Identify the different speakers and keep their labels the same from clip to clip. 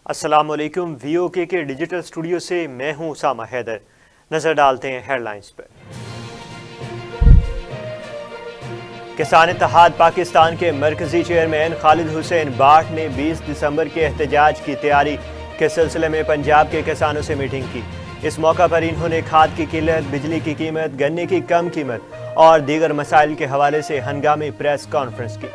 Speaker 1: السلام علیکم، وی او کے ڈیجیٹل اسٹوڈیو سے میں ہوں اسامہ حیدر۔ نظر ڈالتے ہیں ہیڈ لائنز پر۔ کسان اتحاد پاکستان کے مرکزی چیئرمین خالد حسین باٹھ نے 20 دسمبر کے احتجاج کی تیاری کے سلسلے میں پنجاب کے کسانوں سے میٹنگ کی۔ اس موقع پر انہوں نے کھاد کی قلت، بجلی کی قیمت، گنے کی کم قیمت اور دیگر مسائل کے حوالے سے ہنگامی پریس کانفرنس کی۔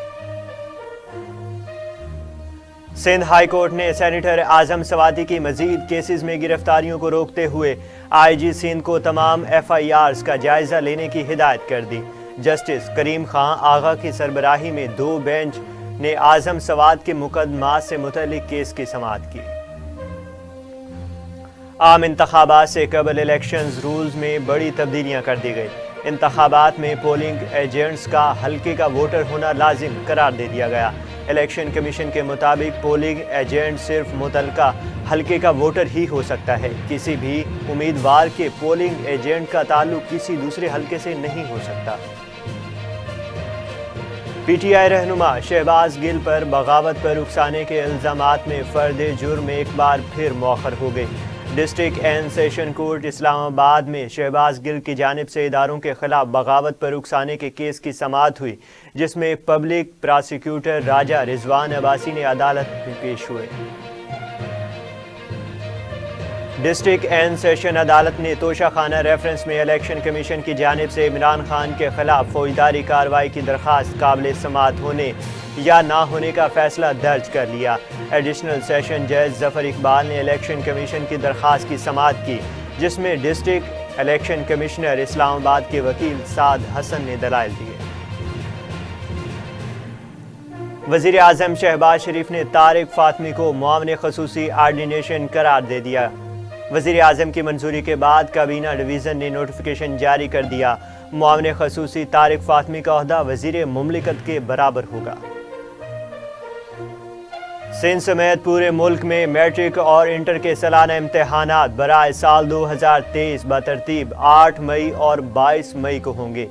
Speaker 1: سندھ ہائی کورٹ نے سینیٹر اعظم سواتی کی مزید کیسز میں گرفتاریوں کو روکتے ہوئے آئی جی سندھ کو تمام ایف آئی آرز کا جائزہ لینے کی ہدایت کر دی۔ جسٹس کریم خان آغا کی سربراہی میں 2 بینچ نے اعظم سوات کے مقدمات سے متعلق کیس کی سماعت کی۔ عام انتخابات سے قبل الیکشنز رولز میں بڑی تبدیلیاں کر دی گئی۔ انتخابات میں پولنگ ایجنٹس کا حلقے کا ووٹر ہونا لازم قرار دے دیا گیا۔ الیکشن کمیشن کے مطابق پولنگ ایجنٹ صرف متعلقہ حلقے کا ووٹر ہی ہو سکتا ہے۔ کسی بھی امیدوار کے پولنگ ایجنٹ کا تعلق کسی دوسرے حلقے سے نہیں ہو سکتا۔ پی ٹی آئی رہنما شہباز گل پر بغاوت پر اکسانے کے الزامات میں فرد جرم ایک بار پھر مؤخر ہو گئے۔ ڈسٹرکٹ اینڈ سیشن کورٹ اسلام آباد میں شہباز گل کی جانب سے اداروں کے خلاف بغاوت پر اکسانے کے کیس کی سماعت ہوئی، جس میں پبلک پراسیکیوٹر راجہ رضوان عباسی نے عدالت میں پیش ہوئے۔ ڈسٹرکٹ اینڈ سیشن عدالت نے توشہ خانہ ریفرنس میں الیکشن کمیشن کی جانب سے عمران خان کے خلاف فوجداری کارروائی کی درخواست قابل سماعت ہونے یا نہ ہونے کا فیصلہ درج کر لیا۔ ایڈیشنل سیشن جج ظفر اقبال نے الیکشن کمیشن کی درخواست کی سماعت کی، جس میں ڈسٹرکٹ الیکشن کمشنر اسلام آباد کے وکیل سعد حسن نے دلائل دیے۔ وزیر اعظم شہباز شریف نے طارق فاطمی کو معاون خصوصی آرڈینیشن قرار دے دیا۔ وزیر اعظم کی منظوری کے بعد کابینہ ڈویژن نے نوٹیفیکیشن جاری کر دیا۔ معاون خصوصی طارق فاطمی کا عہدہ وزیر مملکت کے برابر ہوگا۔ سندھ سمیت پورے ملک میں میٹرک اور انٹر کے سالانہ امتحانات برائے سال 2023 بترتیب 8 مئی اور 22 مئی کو ہوں گے،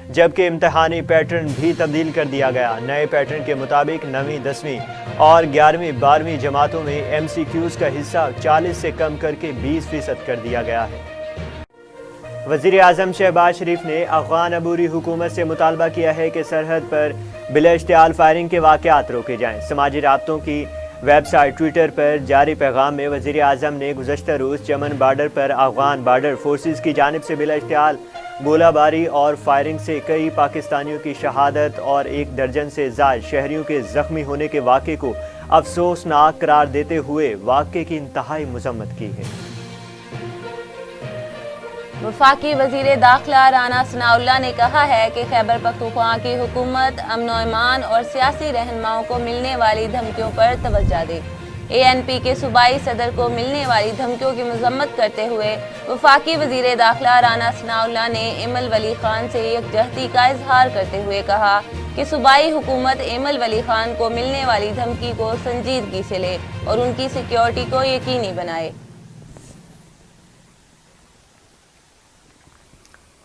Speaker 1: جبکہ امتحانی پیٹرن بھی تبدیل کر دیا گیا۔ نئے پیٹرن کے مطابق 9ویں 10ویں اور 11ویں 12ویں جماعتوں میں ایم سی کیوز کا حصہ 40 سے کم کر کے 20% کر دیا گیا ہے۔ وزیر اعظم شہباز شریف نے افغان عبوری حکومت سے مطالبہ کیا ہے کہ سرحد پر بلا اشتعال فائرنگ کے واقعات روکے جائیں۔ سماجی رابطوں کی ویب سائٹ ٹویٹر پر جاری پیغام میں وزیر اعظم نے گزشتہ روز چمن بارڈر پر افغان بارڈر فورسز کی جانب سے بلا اشتعال گولہ باری اور فائرنگ سے کئی پاکستانیوں کی شہادت اور 1 درجن سے زائد شہریوں کے زخمی ہونے کے واقعے کو افسوسناک قرار دیتے ہوئے واقعے کی انتہائی مذمت کی ہے۔
Speaker 2: وفاقی وزیر داخلہ رانا ثناءاللہ نے کہا ہے کہ خیبر پختونخوا کی حکومت امن و امان اور سیاسی رہنماؤں کو ملنے والی دھمکیوں پر توجہ دے۔ اے این پی کے صوبائی صدر کو ملنے والی دھمکیوں کی مذمت کرتے ہوئے وفاقی وزیر داخلہ رانا ثناءاللہ نے ایمل ولی خان سے یکجہتی کا اظہار کرتے ہوئے کہا کہ صوبائی حکومت ایمل ولی خان کو ملنے والی دھمکی کو سنجیدگی سے لے اور ان کی سیکیورٹی کو یقینی بنائے۔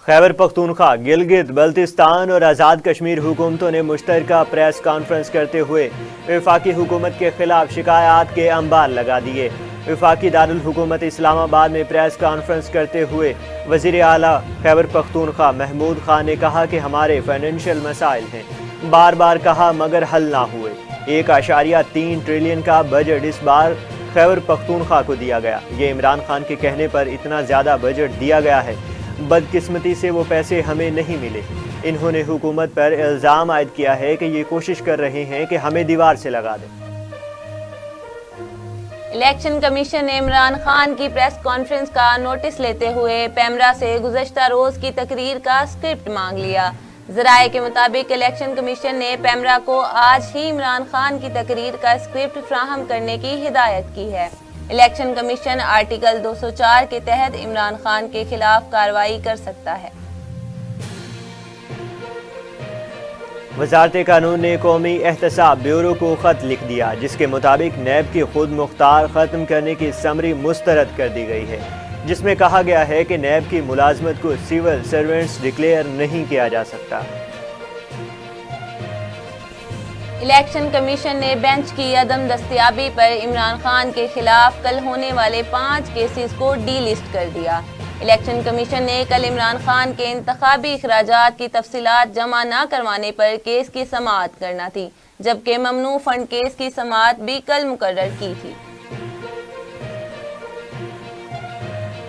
Speaker 1: خیبر پختونخوا، گلگت بلتستان اور آزاد کشمیر حکومتوں نے مشترکہ پریس کانفرنس کرتے ہوئے وفاقی حکومت کے خلاف شکایات کے انبار لگا دیے۔ وفاقی دارالحکومت اسلام آباد میں پریس کانفرنس کرتے ہوئے وزیر اعلیٰ خیبر پختونخوا محمود خان نے کہا کہ ہمارے فائنینشیل مسائل ہیں، بار بار کہا مگر حل نہ ہوئے۔ 1.3 ٹریلین کا بجٹ اس بار خیبر پختونخوا کو دیا گیا۔ یہ عمران خان کے کہنے پر اتنا زیادہ بجٹ دیا گیا ہے، بدقسمتی سے وہ پیسے ہمیں نہیں ملے۔ انہوں نے حکومت پر الزام عائد کیا ہے کہ یہ کوشش کر رہے ہیں کہ ہمیں دیوار سے لگا دیں۔
Speaker 2: الیکشن کمیشن نے عمران خان کی پریس کانفرنس کا نوٹس لیتے ہوئے پیمرا سے گزشتہ روز کی تقریر کا اسکرپٹ مانگ لیا۔ ذرائع کے مطابق الیکشن کمیشن نے پیمرا کو آج ہی عمران خان کی تقریر کا اسکرپٹ فراہم کرنے کی ہدایت کی ہے۔ الیکشن کمیشن آرٹیکل 204 کے تحت عمران خان کے خلاف کارروائی کر سکتا ہے۔
Speaker 1: وزارت قانون نے قومی احتساب بیورو کو خط لکھ دیا، جس کے مطابق نیب کی خود مختار ختم کرنے کی سمری مسترد کر دی گئی ہے، جس میں کہا گیا ہے کہ نیب کی ملازمت کو سول سرونٹس ڈکلیئر نہیں کیا جا سکتا۔
Speaker 2: الیکشن کمیشن نے بینچ کی عدم دستیابی پر عمران خان کے خلاف کل ہونے والے 5 کیسز کو ڈی لسٹ کر دیا۔ الیکشن کمیشن نے کل عمران خان کے انتخابی اخراجات کی تفصیلات جمع نہ کروانے پر کیس کی سماعت کرنا تھی، جبکہ ممنوع فنڈ کیس کی سماعت بھی کل مقرر کی تھی۔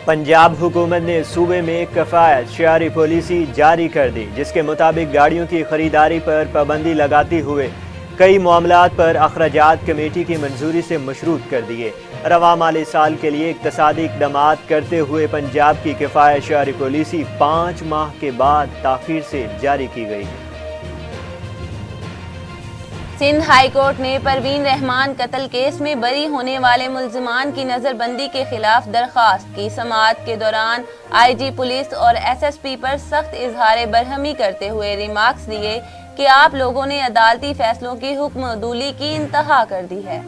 Speaker 1: پنجاب حکومت نے صوبے میں کفایت شعاری پالیسی جاری کر دی، جس کے مطابق گاڑیوں کی خریداری پر پابندی لگاتے ہوئے کئی معاملات پر اخراجات کمیٹی کی منظوری سے مشروط کر دیے۔ رواں مالی سال کے لیے اقتصادی اقدامات کرتے ہوئے پنجاب کی کفایت شعاری پالیسی 5 ماہ کے بعد تاخیر سے جاری کی گئی۔
Speaker 2: سندھ ہائی کورٹ نے پروین رحمان قتل کیس میں بری ہونے والے ملزمان کی نظر بندی کے خلاف درخواست کی۔ سماعت کے دوران آئی جی پولیس اور ایس ایس پی پر سخت اظہار برہمی کرتے ہوئے ریمارکس دیے کہ آپ لوگوں نے عدالتی فیصلوں کی حکم عدولی کی انتہا کر دی ہے۔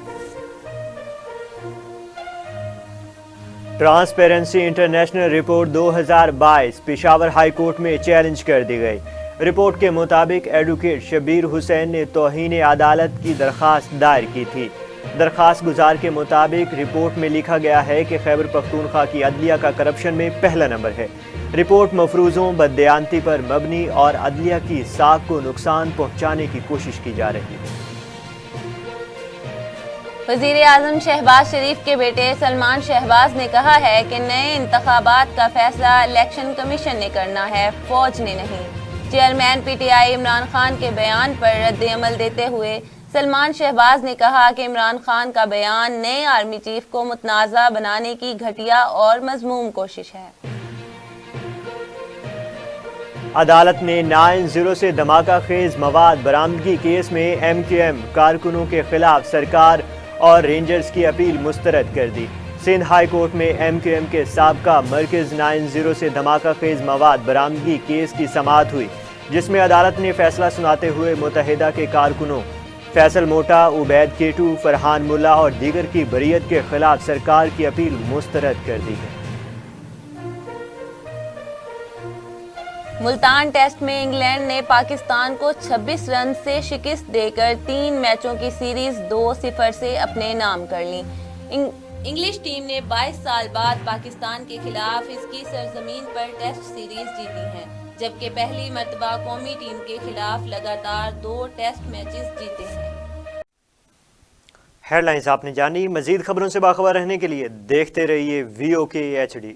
Speaker 1: Transparency international report 2022 Peshawar high court میں چیلنج کر دی گئی۔ رپورٹ کے مطابق ایڈوکیٹ شبیر حسین نے توہین عدالت کی درخواست دائر کی تھی۔ درخواست گزار کے مطابق رپورٹ میں لکھا گیا ہے کہ خیبر پختونخوا کی عدلیہ کا کرپشن میں پہلا نمبر ہے۔ رپورٹ مفروضوں، بددیانتی پر مبنی اور عدلیہ کی ساکھ کو نقصان پہنچانے کی کوشش کی جا رہی ہے۔
Speaker 2: وزیر اعظم شہباز شریف کے بیٹے سلمان شہباز نے کہا ہے کہ نئے انتخابات کا فیصلہ الیکشن کمیشن نے کرنا ہے، فوج نے نہیں۔ Chairman P T I Imran Khan کے بیان پر رد عمل دیتے ہوئے سلمان شہباز نے کہا کہ عمران خان کا بیان نئے آرمی چیف کو متنازع بنانے کی گھٹیا اور مذموم کوشش ہے۔
Speaker 1: عدالت نے 9/0 سے دھماکہ خیز مواد برآمدگی کیس میں ایم کیو ایم کارکنوں کے خلاف سرکار اور رینجرز کی اپیل مسترد کر دی۔ سندھ ہائی کورٹ میں ایم کیو ایم کے سابقہ مرکز 9/0 سے دھماکہ خیز مواد برآمدگی کیس کی سماعت ہوئی، جس میں عدالت نے فیصلہ سناتے ہوئے متحدہ کے کارکنوں فیصل موٹا، عبید کیٹو، فرحان ملا اور دیگر کی بریت کے خلاف سرکار کی اپیل مسترد کر دی ہے۔
Speaker 2: ملتان ٹیسٹ میں انگلینڈ نے پاکستان کو 26 رن سے شکست دے کر 3 میچوں کی سیریز 2-0 سے اپنے نام کر لی۔ انگلش ٹیم نے 22 سال بعد پاکستان کے خلاف اس کی سرزمین پر ٹیسٹ سیریز جیتی ہے، جبکہ پہلی مرتبہ قومی ٹیم کے خلاف لگاتار 2 ٹیسٹ میچز جیتے ہیں۔
Speaker 1: ہیڈ لائنز آپ نے جانی۔ مزید خبروں سے باخبر رہنے کے لیے دیکھتے رہیے VOK HD۔